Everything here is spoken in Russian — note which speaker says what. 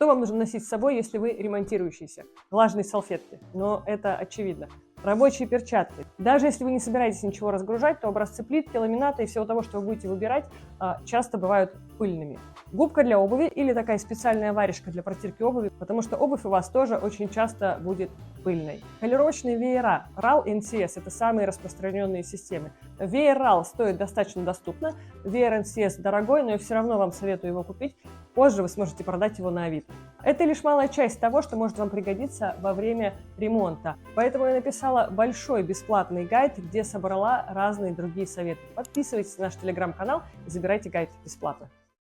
Speaker 1: Что вам нужно носить с собой, если вы ремонтирующийся? Влажные салфетки, но это очевидно. Рабочие перчатки. Даже если вы не собираетесь ничего разгружать, то образцы плитки, ламината и всего того, что вы будете выбирать, часто бывают пыльными. Губка для обуви или такая специальная варежка для протирки обуви, потому что обувь у вас тоже очень часто будет пыльной. Колировочные веера RAL и NCS – это самые распространенные системы. Веер RAL стоит достаточно доступно, веер NCS дорогой, но я все равно вам советую его купить. Позже вы сможете продать его на Авито. Это лишь малая часть того, что может вам пригодиться во время ремонта. Поэтому я написала большой бесплатный гайд, где собрала разные другие советы. Подписывайтесь на наш телеграм-канал и забирайте гайд бесплатно.